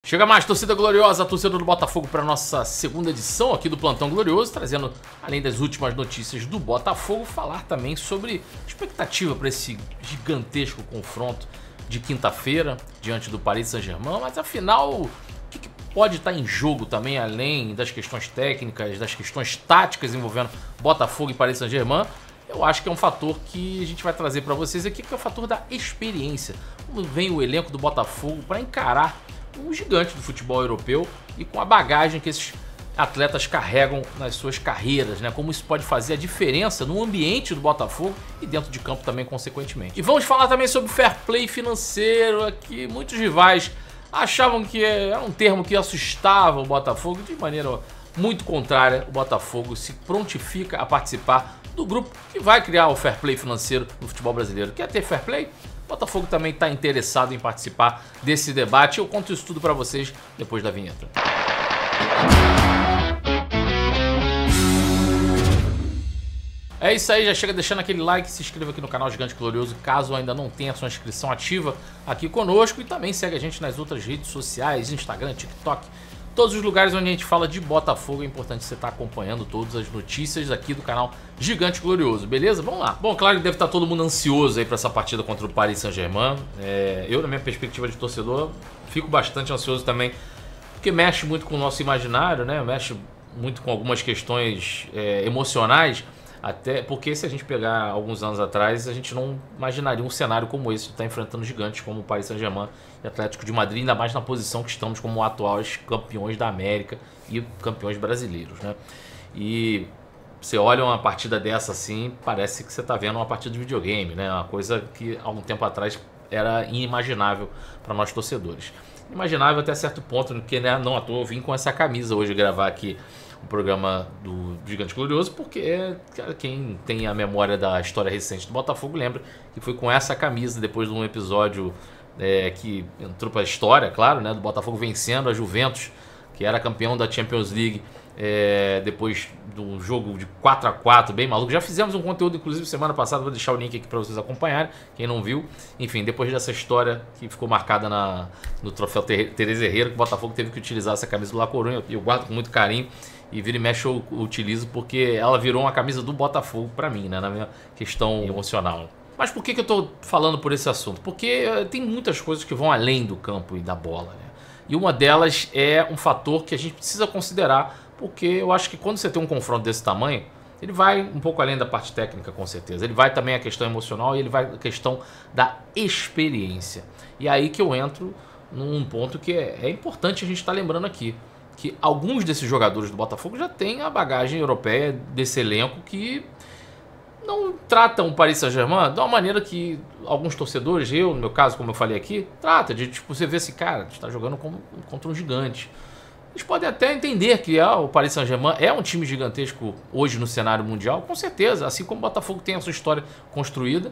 Chega mais, torcida gloriosa, a torcida do Botafogo, para nossa segunda edição aqui do Plantão Glorioso, trazendo, além das últimas notícias do Botafogo, falar também sobre expectativa para esse gigantesco confronto de quinta-feira diante do Paris Saint-Germain. Mas afinal, o que pode estar em jogo também, além das questões técnicas, das questões táticas envolvendo Botafogo e Paris Saint-Germain? Eu acho que é um fator que a gente vai trazer para vocês aqui, que é o fator da experiência. Como vem o elenco do Botafogo para encarar um gigante do futebol europeu e com a bagagem que esses atletas carregam nas suas carreiras, né? Como isso pode fazer a diferença no ambiente do Botafogo e dentro de campo também, consequentemente. E vamos falar também sobre fair play financeiro aqui. Muitos rivais achavam que era um termo que assustava o Botafogo. De maneira muito contrária, o Botafogo se prontifica a participar do grupo que vai criar o fair play financeiro no futebol brasileiro. Quer ter fair play? O Botafogo também está interessado em participar desse debate. Eu conto isso tudo para vocês depois da vinheta. É isso aí, já chega deixando aquele like, se inscreva aqui no canal Gigante Glorioso, caso ainda não tenha sua inscrição ativa aqui conosco. E também segue a gente nas outras redes sociais, Instagram, TikTok, todos os lugares onde a gente fala de Botafogo. É importante você estar acompanhando todas as notícias aqui do canal Gigante Glorioso, beleza? Vamos lá. Bom, claro que deve estar todo mundo ansioso aí para essa partida contra o Paris Saint-Germain. Eu, na minha perspectiva de torcedor, fico bastante ansioso também, porque mexe muito com o nosso imaginário, né? Mexe muito com algumas questões emocionais. Até porque, se a gente pegar alguns anos atrás, a gente não imaginaria um cenário como esse de estar enfrentando gigantes como o Paris Saint-Germain e Atlético de Madrid, ainda mais na posição que estamos como atuais campeões da América e campeões brasileiros, né? E você olha uma partida dessa assim, parece que você está vendo uma partida de videogame, né? Uma coisa que há algum tempo atrás era inimaginável para nós torcedores. Imaginável até certo ponto, porque, né, não à toa eu vim com essa camisa hoje gravar aqui o programa do Gigante Glorioso, porque quem tem a memória da história recente do Botafogo lembra que foi com essa camisa, depois de um episódio que entrou para a história, claro, né, do Botafogo vencendo a Juventus, que era campeão da Champions League, depois do jogo de 4-4, bem maluco. Já fizemos um conteúdo, inclusive, semana passada, vou deixar o link aqui para vocês acompanharem, quem não viu. Enfim, depois dessa história que ficou marcada no troféu Teresa Herrera, que o Botafogo teve que utilizar essa camisa do La Coruña, eu guardo com muito carinho. E vira e mexe eu utilizo porque ela virou uma camisa do Botafogo pra mim, né? Na minha questão emocional. Mas por que eu tô falando por esse assunto? Porque tem muitas coisas que vão além do campo e da bola, né? E uma delas é um fator que a gente precisa considerar, porque eu acho que quando você tem um confronto desse tamanho, ele vai um pouco além da parte técnica, com certeza. Ele vai também a questão emocional e ele vai a questão da experiência. E é aí que eu entro num ponto que é importante a gente estar lembrando aqui, que alguns desses jogadores do Botafogo já têm a bagagem europeia desse elenco, que não tratam o Paris Saint-Germain de uma maneira que alguns torcedores, eu no meu caso, como eu falei aqui, trata de, tipo, você vê assim, cara, a gente está jogando contra um gigante. Eles podem até entender que o Paris Saint-Germain é um time gigantesco hoje no cenário mundial, com certeza, assim como o Botafogo tem a sua história construída.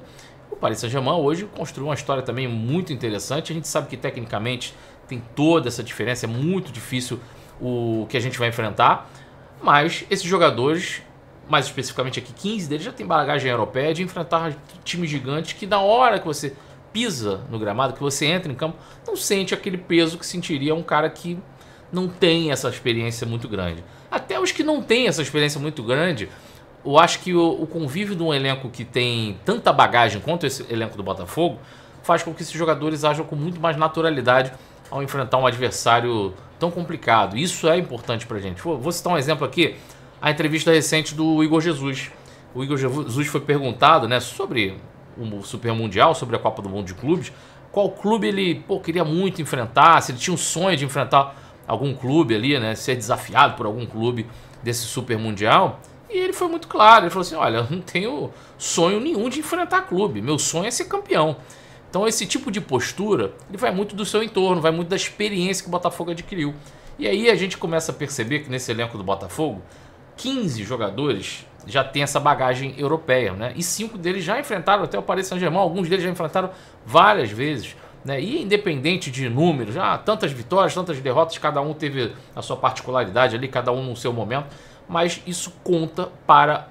O Paris Saint-Germain hoje construiu uma história também muito interessante. A gente sabe que tecnicamente tem toda essa diferença, é muito difícil o que a gente vai enfrentar, mas esses jogadores, mais especificamente aqui 15 deles, já tem bagagem europeia de enfrentar times gigantes que na hora que você pisa no gramado, que você entra em campo, não sente aquele peso que sentiria um cara que não tem essa experiência muito grande. Até os que não têm essa experiência muito grande, eu acho que o convívio de um elenco que tem tanta bagagem quanto esse elenco do Botafogo faz com que esses jogadores ajam com muito mais naturalidade ao enfrentar um adversário tão complicado. Isso é importante pra gente. Vou citar um exemplo aqui, a entrevista recente do Igor Jesus. O Igor Jesus foi perguntado, né, sobre o Super Mundial, sobre a Copa do Mundo de Clubes, qual clube ele queria muito enfrentar, se ele tinha um sonho de enfrentar algum clube ali, né, ser desafiado por algum clube desse Super Mundial. E ele foi muito claro, ele falou assim, olha, eu não tenho sonho nenhum de enfrentar clube, meu sonho é ser campeão. Então esse tipo de postura, ele vai muito do seu entorno, vai muito da experiência que o Botafogo adquiriu. E aí a gente começa a perceber que nesse elenco do Botafogo, 15 jogadores já têm essa bagagem europeia, né? E 5 deles já enfrentaram até o Paris Saint-Germain, alguns deles já enfrentaram várias vezes, né? E independente de números, já tantas vitórias, tantas derrotas, cada um teve a sua particularidade ali, cada um no seu momento, mas isso conta para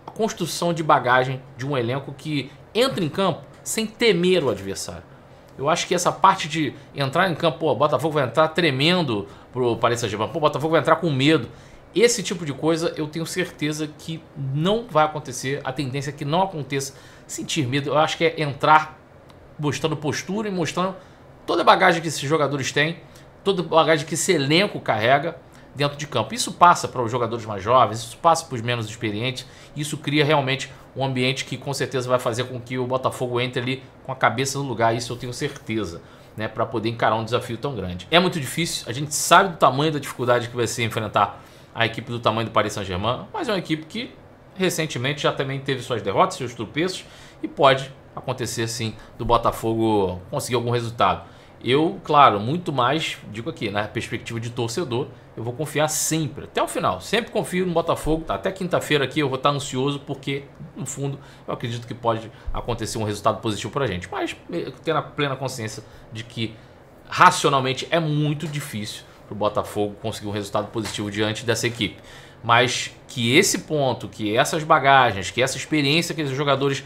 a construção de bagagem de um elenco que entra em campo sem temer o adversário. Eu acho que essa parte de entrar em campo, pô, o Botafogo vai entrar tremendo pro Paris Saint-Germain, pô, o Botafogo vai entrar com medo. Esse tipo de coisa eu tenho certeza que não vai acontecer. A tendência é que não aconteça. Sentir medo, eu acho que é entrar mostrando postura e mostrando toda a bagagem que esses jogadores têm, toda a bagagem que esse elenco carrega dentro de campo. Isso passa para os jogadores mais jovens, isso passa para os menos experientes, isso cria realmente um ambiente que com certeza vai fazer com que o Botafogo entre ali com a cabeça no lugar, isso eu tenho certeza, né, para poder encarar um desafio tão grande. É muito difícil, a gente sabe do tamanho da dificuldade que vai ser enfrentar a equipe do tamanho do Paris Saint-Germain, mas é uma equipe que recentemente já também teve suas derrotas, seus tropeços, e pode acontecer sim do Botafogo conseguir algum resultado. Eu, claro, muito mais, digo aqui, na perspectiva de torcedor, eu vou confiar sempre, até o final. Sempre confio no Botafogo, até quinta-feira aqui eu vou estar ansioso, porque, no fundo, eu acredito que pode acontecer um resultado positivo pra gente. Mas tendo a plena consciência de que, racionalmente, é muito difícil pro Botafogo conseguir um resultado positivo diante dessa equipe. Mas que esse ponto, que essas bagagens, que essa experiência que esses jogadores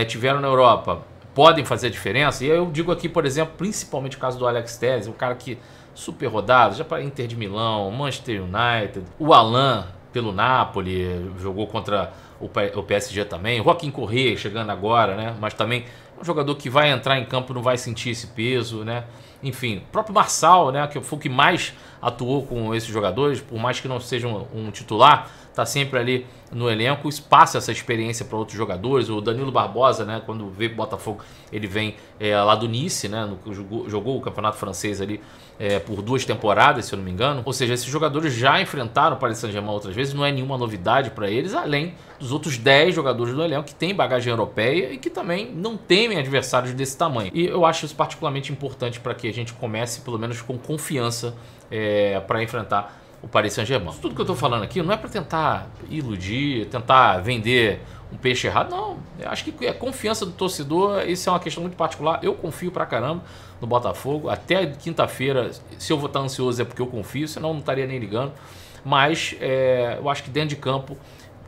tiveram na Europa podem fazer a diferença. E eu digo aqui, por exemplo, principalmente o caso do Alex Telles, um cara que super rodado, já para Inter de Milão, Manchester United, o Alan pelo Napoli, jogou contra o PSG também, o Joaquim Correa chegando agora, né? Mas também é um jogador que vai entrar em campo, não vai sentir esse peso, né? Enfim, o próprio Marçal, né, que foi o que mais atuou com esses jogadores, por mais que não seja um titular, tá sempre ali no elenco, passa essa experiência para outros jogadores. O Danilo Barbosa, né, quando veio pro Botafogo, ele vem lá do Nice, né, jogou o campeonato francês ali por 2 temporadas, se eu não me engano. Ou seja, esses jogadores já enfrentaram o Paris Saint-Germain outras vezes, não é nenhuma novidade para eles, além dos outros 10 jogadores do elenco que têm bagagem europeia e que também não temem adversários desse tamanho. E eu acho isso particularmente importante para que a gente comece, pelo menos, com confiança para enfrentar o Paris Saint-Germain. Tudo que eu tô falando aqui não é para tentar iludir, tentar vender um peixe errado, não. Eu acho que é confiança do torcedor, isso é uma questão muito particular. Eu confio pra caramba no Botafogo. Até quinta-feira, se eu vou estar ansioso é porque eu confio, senão eu não estaria nem ligando. Mas eu acho que dentro de campo,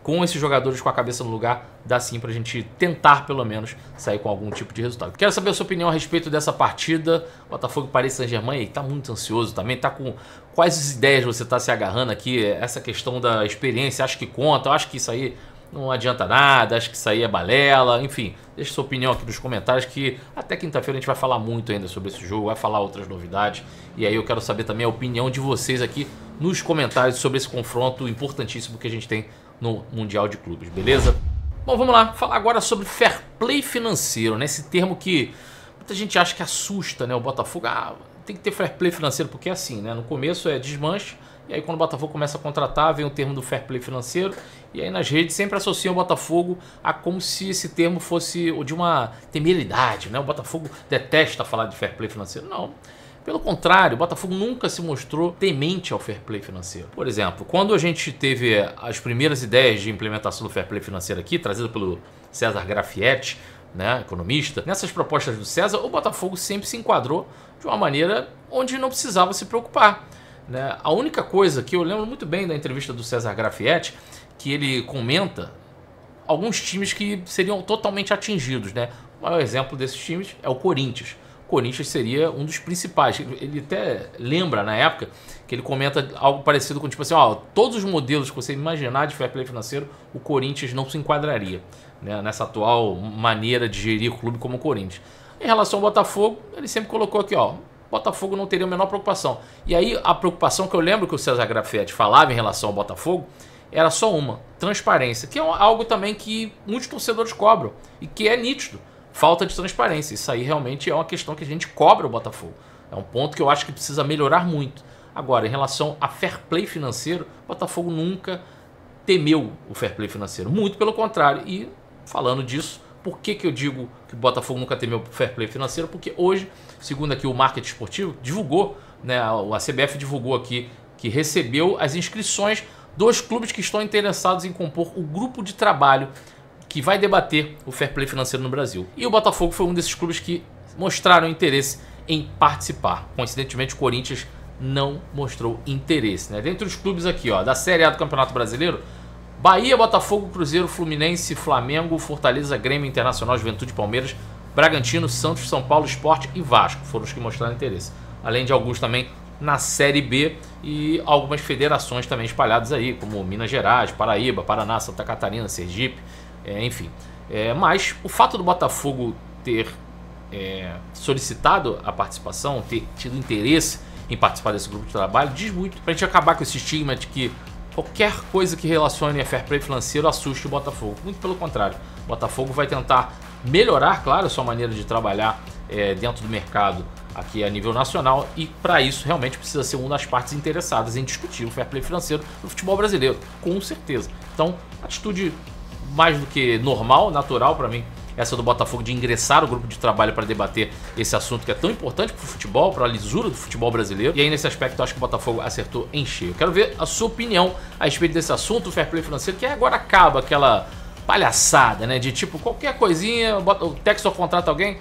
com esses jogadores com a cabeça no lugar, dá sim pra gente tentar, pelo menos, sair com algum tipo de resultado. Quero saber a sua opinião a respeito dessa partida. Botafogo e Paris Saint-Germain, tá muito ansioso também, tá com quais ideias você tá se agarrando aqui? Essa questão da experiência, acho que conta, eu acho que isso aí não adianta nada, acho que isso aí é balela, enfim. Deixe sua opinião aqui nos comentários, que até quinta-feira a gente vai falar muito ainda sobre esse jogo, vai falar outras novidades. E aí eu quero saber também a opinião de vocês aqui nos comentários sobre esse confronto importantíssimo que a gente tem no Mundial de Clubes, beleza? Bom, vamos lá, falar agora sobre fair play financeiro, né? Esse termo que muita gente acha que assusta, né? O Botafogo, tem que ter fair play financeiro, porque é assim, né? No começo é desmanche, e aí quando o Botafogo começa a contratar, vem o termo do fair play financeiro, e aí nas redes sempre associam o Botafogo a como se esse termo fosse de uma temeridade, né? O Botafogo detesta falar de fair play financeiro. Não. Pelo contrário, o Botafogo nunca se mostrou temente ao fair play financeiro. Por exemplo, quando a gente teve as primeiras ideias de implementação do fair play financeiro aqui, trazida pelo César Grafietti, né, economista, nessas propostas do César, o Botafogo sempre se enquadrou de uma maneira onde não precisava se preocupar, né? A única coisa que eu lembro muito bem da entrevista do César Grafietti, que ele comenta alguns times que seriam totalmente atingidos, né? O maior exemplo desses times é o Corinthians. O Corinthians seria um dos principais. Ele até lembra, na época, que ele comenta algo parecido com, tipo assim, todos os modelos que você imaginar de fair play financeiro, o Corinthians não se enquadraria, né, nessa atual maneira de gerir o clube como o Corinthians. Em relação ao Botafogo, ele sempre colocou aqui, Botafogo não teria a menor preocupação. E aí, a preocupação que eu lembro que o César Grafietti falava em relação ao Botafogo, era só uma, transparência, que é algo também que muitos torcedores cobram, e que é nítido. Falta de transparência. Isso aí realmente é uma questão que a gente cobra o Botafogo. É um ponto que eu acho que precisa melhorar muito. Agora, em relação a fair play financeiro, o Botafogo nunca temeu o fair play financeiro. Muito pelo contrário. E falando disso, por que eu digo que o Botafogo nunca temeu o fair play financeiro? Porque hoje, segundo aqui o Marketing Esportivo, divulgou, né, a CBF divulgou aqui que recebeu as inscrições dos clubes que estão interessados em compor o grupo de trabalho que vai debater o fair play financeiro no Brasil. E o Botafogo foi um desses clubes que mostraram interesse em participar. Coincidentemente, o Corinthians não mostrou interesse, né? Dentre os clubes aqui, da Série A do Campeonato Brasileiro, Bahia, Botafogo, Cruzeiro, Fluminense, Flamengo, Fortaleza, Grêmio, Internacional, Juventude, Palmeiras Bragantino, Santos, São Paulo, Sport e Vasco foram os que mostraram interesse. Além de alguns também na Série B e algumas federações também espalhadas aí, como Minas Gerais, Paraíba, Paraná, Santa Catarina, Sergipe, enfim. Mas o fato do Botafogo ter solicitado a participação, ter tido interesse em participar desse grupo de trabalho, diz muito pra gente acabar com esse estigma de que qualquer coisa que relacione a fair play financeiro assuste o Botafogo. Muito pelo contrário, o Botafogo vai tentar melhorar, claro, a sua maneira de trabalhar dentro do mercado aqui a nível nacional, e para isso realmente precisa ser uma das partes interessadas em discutir o fair play financeiro do futebol brasileiro, com certeza. Então, atitude mais do que normal, natural para mim, essa do Botafogo de ingressar o grupo de trabalho para debater esse assunto que é tão importante para o futebol, para a lisura do futebol brasileiro. E aí nesse aspecto eu acho que o Botafogo acertou em cheio. Quero ver a sua opinião a respeito desse assunto, o fair play financeiro, que agora acaba aquela palhaçada, né? De tipo, qualquer coisinha, o Textor contrata alguém,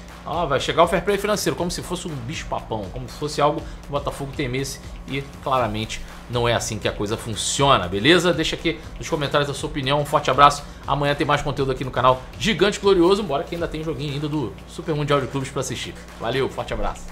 vai chegar o fair play financeiro, como se fosse um bicho-papão, como se fosse algo que o Botafogo temesse, e claramente não é assim que a coisa funciona, beleza? Deixa aqui nos comentários a sua opinião, um forte abraço, amanhã tem mais conteúdo aqui no canal Gigante Glorioso, embora que ainda tem joguinho ainda do Super Mundial de Clubes para assistir. Valeu, forte abraço!